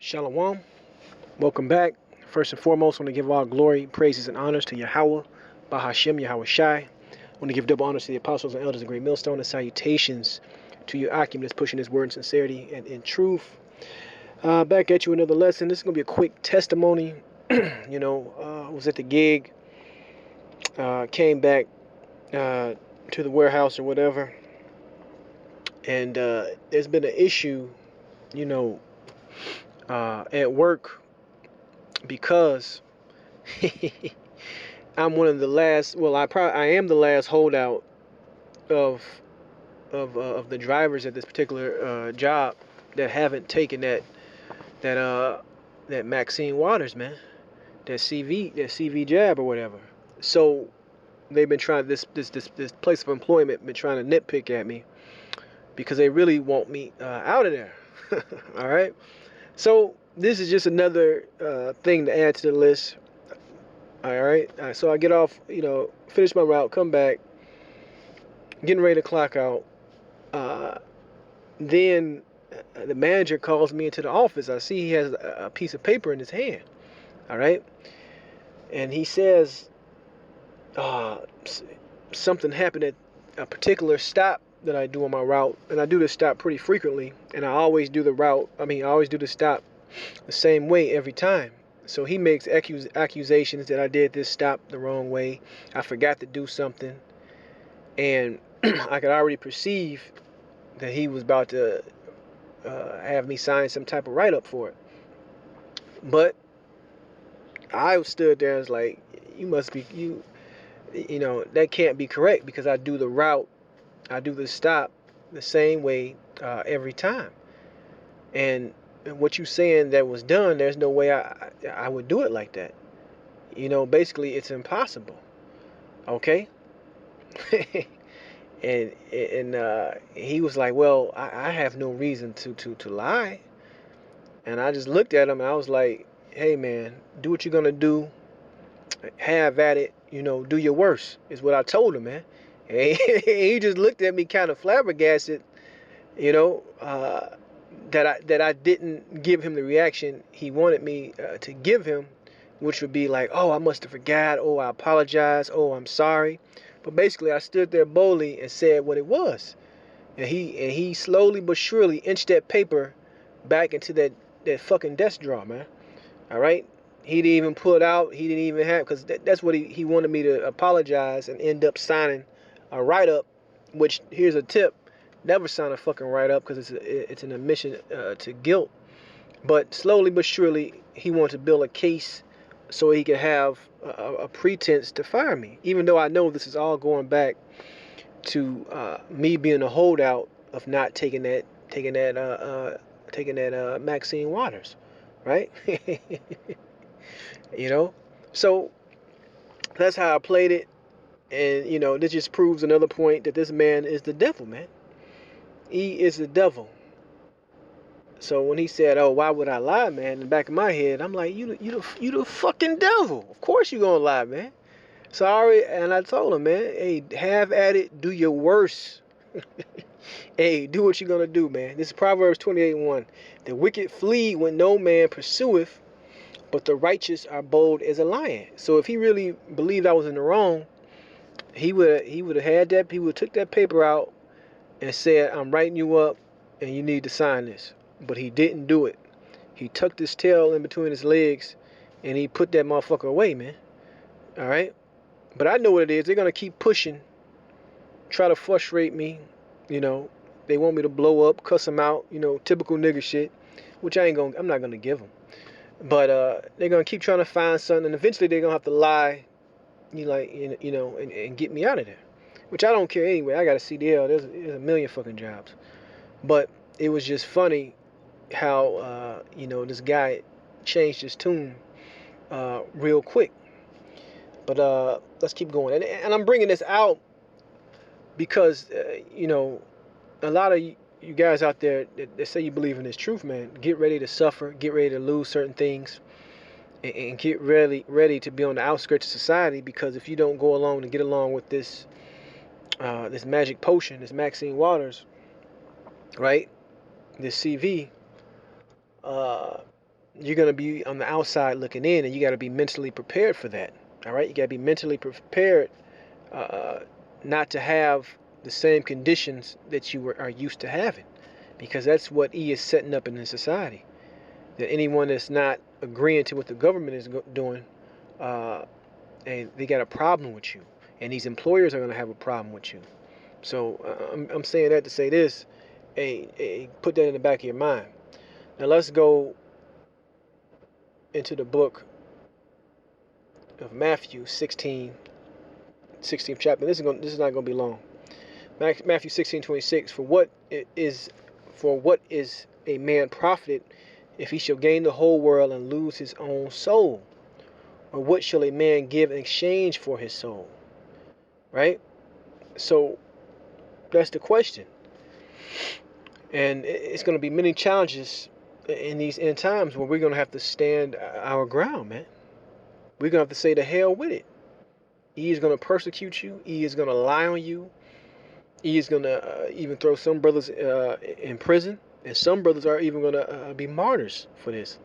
Shalom. Welcome back. First and foremost, I want to give all glory, praises, and honors to Yahweh, Bahashem, Yahweh Shai. I want to give double honors to the apostles and elders of Great Millstone, and salutations to you, Akim, that's pushing his word in sincerity and in truth. Back at you another lesson. This is going to be a quick testimony. I was at the gig, came back to the warehouse or whatever, and there's been an issue, at work because I'm one of the last. Well, I am the last holdout of the drivers at this particular job that haven't taken that Maxine Waters, man, that CV jab or whatever. So they've been trying this place of employment been trying to nitpick at me because they really want me out of there. All right. So this is just another thing to add to the list. All right. So I get off, finish my route, come back, getting ready to clock out. Then the manager calls me into the office. I see he has a piece of paper in his hand. All right. And he says something happened at a particular stop that I do on my route. And I do this stop pretty frequently. And I always do the stop the same way every time. So he makes accusations that I did this stop the wrong way. I forgot to do something. And I could already perceive that he was about to have me sign some type of write-up for it. But I stood there and was like, that can't be correct because I do the route, I do the stop the same way every time. And what you saying that was done, there's no way I would do it like that. Basically it's impossible. Okay? and he was like, well, I have no reason to lie. And I just looked at him and I was like, hey man, do what you're gonna do. Have at it, do your worst, is what I told him, man. And he just looked at me kind of flabbergasted, that I didn't give him the reaction he wanted me to give him, which would be like, oh, I must have forgot, oh, I apologize, oh, I'm sorry. But basically I stood there boldly and said what it was. And he slowly but surely inched that paper back into that fucking desk drawer, man. All right? He didn't even pull it out. He didn't even have, because that's what he wanted me to apologize and end up signing a write-up, which, here's a tip, never sign a fucking write-up because it's an admission to guilt. But slowly but surely, he wanted to build a case so he could have a pretense to fire me, even though I know this is all going back to me being a holdout of not taking that Maxine Waters, right? So that's how I played it. And this just proves another point that this man is the devil, man. He is the devil. So when he said, oh, why would I lie, man, in the back of my head, I'm like, you the fucking devil. Of course you gonna lie, man. Sorry. And I told him, man, hey, have at it, do your worst. Hey, do what you're gonna do, man. This is Proverbs 28:1. The wicked flee when no man pursueth, but the righteous are bold as a lion. So if he really believed I was in the wrong, he would have had that. He would have took that paper out and said, I'm writing you up and you need to sign this. But he didn't do it. He tucked his tail in between his legs and he put that motherfucker away, man. All right? But I know what it is. They're going to keep pushing, try to frustrate me. They want me to blow up, cuss them out, typical nigga shit, which I'm not going to give them. But they're going to keep trying to find something, and eventually they're going to have to lie, and get me out of there. Which I don't care anyway. I got a CDL. There's a million fucking jobs. But it was just funny how, this guy changed his tune real quick. But let's keep going. And I'm bringing this out because, a lot of you guys out there that say you believe in this truth, man, get ready to suffer, get ready to lose certain things, and get ready to be on the outskirts of society, because if you don't go along and get along with this magic potion, this Maxine Waters, right, this CV, you're going to be on the outside looking in, and you got to be mentally prepared for that. All right, you got to be mentally prepared not to have the same conditions that you are used to having, because that's what he is setting up in the society. That anyone that's not agreeing to what the government is doing, and they got a problem with you, and these employers are going to have a problem with you. So I'm saying that to say this, hey, put that in the back of your mind. Now let's go into the book of Matthew 16th chapter. This is not going to be long. Matthew 16:26. For what is a man profited if he shall gain the whole world and lose his own soul? Or what shall a man give in exchange for his soul? Right? So that's the question. And it's going to be many challenges in these end times where we're going to have to stand our ground, man. We're going to have to say to hell with it. He is going to persecute you. He is going to lie on you. He is going to even throw some brothers in prison. And some brothers are even going to be martyrs for this.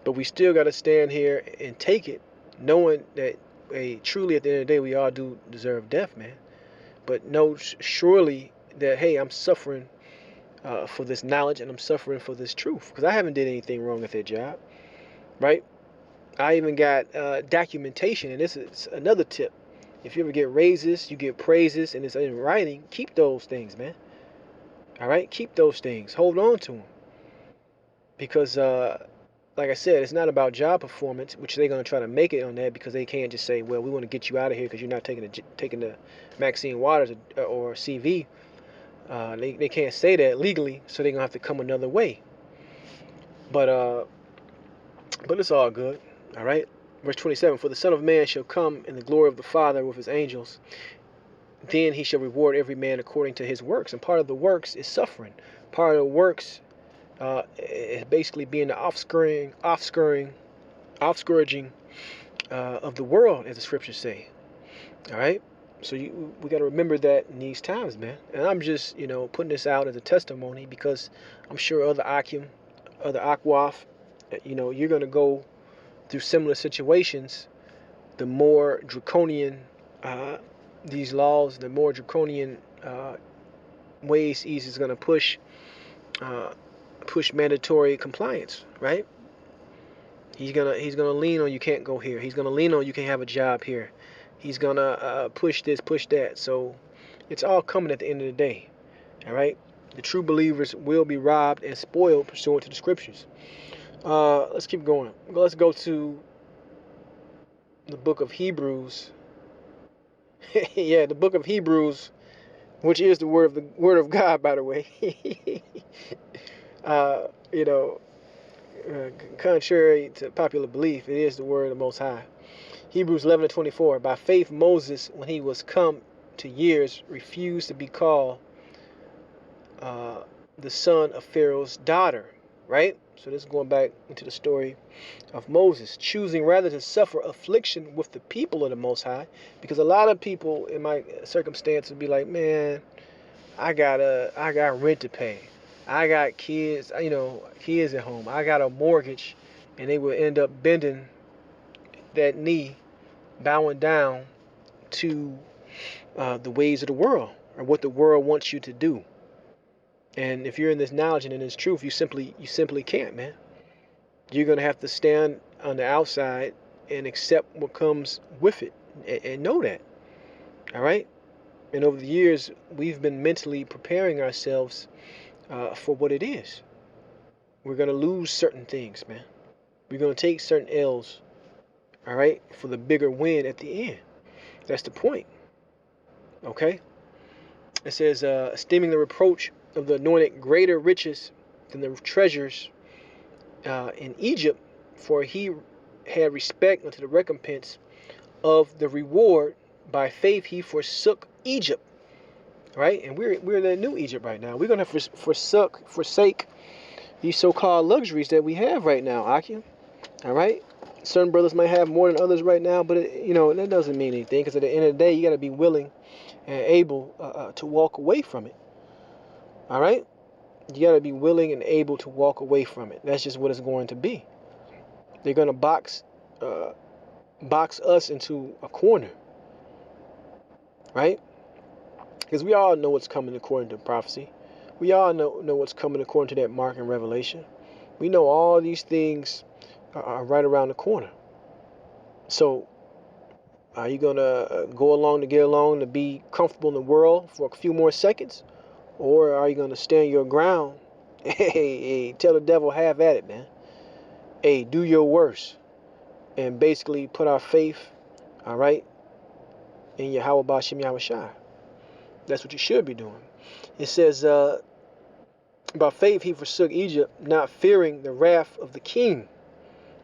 But we still got to stand here and take it, knowing that truly at the end of the day, we all do deserve death, man. But know surely that, hey, I'm suffering for this knowledge, and I'm suffering for this truth, because I haven't did anything wrong at that job, right? I even got documentation, and this is another tip. If you ever get raises, you get praises, and it's in writing, keep those things, man. All right? Keep those things. Hold on to them. Because, like I said, it's not about job performance, which they're going to try to make it on that, because they can't just say, well, we want to get you out of here because you're not taking the Maxine Waters or CV. They can't say that legally, so they're going to have to come another way. But it's all good. All right? Verse 27, for the Son of Man shall come in the glory of the Father with his angels. Then he shall reward every man according to his works. And part of the works is suffering. Part of the works is basically being the offscourging of the world, as the scriptures say. All right? So we got to remember that in these times, man. And I'm just, putting this out as a testimony, because I'm sure other Akwaf, you're going to go through similar situations. The more draconian these laws, the more draconian ways he's going to push mandatory compliance, right? He's gonna lean on you can't go here. He's gonna lean on you can't have a job here. He's gonna push this, push that. So it's all coming at the end of the day. All right. The true believers will be robbed and spoiled pursuant to the scriptures. Let's keep going. Let's go to the book of Hebrews. Yeah, the book of Hebrews, which is the word of God, by the way. Contrary to popular belief, it is the word of the Most High. Hebrews 11:24. By faith, Moses, when he was come to years, refused to be called the son of Pharaoh's daughter. Right? So this is going back into the story of Moses, choosing rather to suffer affliction with the people of the Most High, because a lot of people in my circumstance would be like, man, I got rent to pay, I got kids, kids at home, I got a mortgage, and they would end up bending that knee, bowing down to the ways of the world, or what the world wants you to do. And if you're in this knowledge and in this truth, you simply can't, man. You're going to have to stand on the outside and accept what comes with it, and know that. All right? And over the years, we've been mentally preparing ourselves for what it is. We're going to lose certain things, man. We're going to take certain L's, all right, for the bigger win at the end. That's the point. Okay? It says, esteeming the reproach of the anointed greater riches than the treasures in Egypt, for he had respect unto the recompense of the reward. By faith he forsook Egypt. Right? And we're in the new Egypt right now. We're going to forsake these so-called luxuries that we have right now, Akia. All right? Certain brothers might have more than others right now, but that doesn't mean anything, because at the end of the day, you got to be willing and able to walk away from it. All right? You got to be willing and able to walk away from it. That's just what it's going to be. They're gonna box us into a corner, right? Because we all know what's coming according to prophecy. We all know what's coming according to that mark in Revelation. We know all these things are right around the corner. So are you gonna go along to get along to be comfortable in the world for a few more seconds, or are you gonna stand your ground? Hey, tell the devil have at it, man. Hey, do your worst, and basically put our faith, all right, in Yahweh Bashim Yahushai. That's what you should be doing. It says, by faith he forsook Egypt, not fearing the wrath of the king,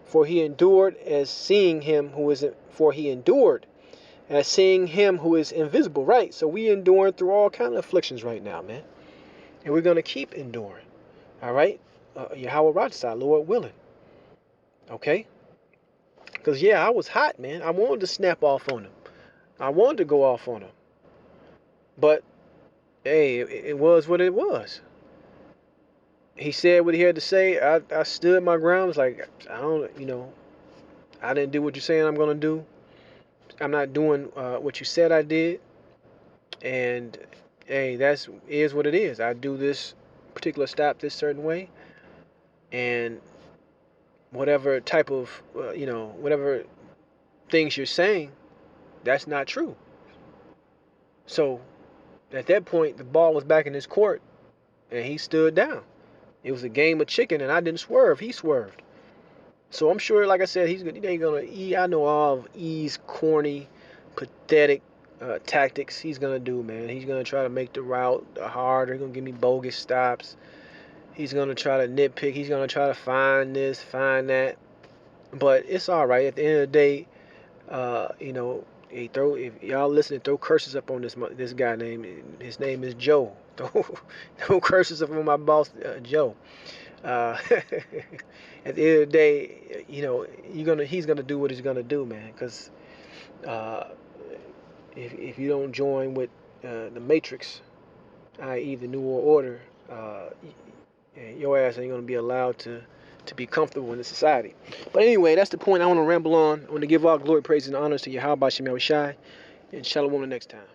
for he endured as seeing him who is invisible. Right. So we enduring through all kind of afflictions right now, man, and we're gonna keep enduring. All right, Yahweh Ratzah, Lord willing. Okay. Because I was hot, man. I wanted to snap off on him. I wanted to go off on him. But hey, it was what it was. He said what he had to say. I stood my ground. It's like, I didn't do what you're saying I'm gonna do. I'm not doing what you said I did. And hey, is what it is. I do this particular stop this certain way, and whatever type of whatever things you're saying, that's not true. So at that point, the ball was back in his court, and he stood down. It was a game of chicken, and I didn't swerve. He swerved. So I'm sure, like I said, he ain't gonna. I know all of E's corny, pathetic tactics. He's gonna do, man. He's gonna try to make the route harder. He's gonna give me bogus stops. He's gonna try to nitpick. He's gonna try to find this, find that. But it's all right. At the end of the day, if y'all listening, throw curses up on this guy name. His name is Joe. Throw curses up on my boss, Joe. At the end of the day, he's gonna do what he's gonna do, man. Because if you don't join with the Matrix, i.e. the New World Order, your ass ain't gonna be allowed to be comfortable in the society. But anyway, that's the point I want to ramble on. I want to give all glory, praise, and honors to Yahweh Shem Yahushai, and shalom the next time.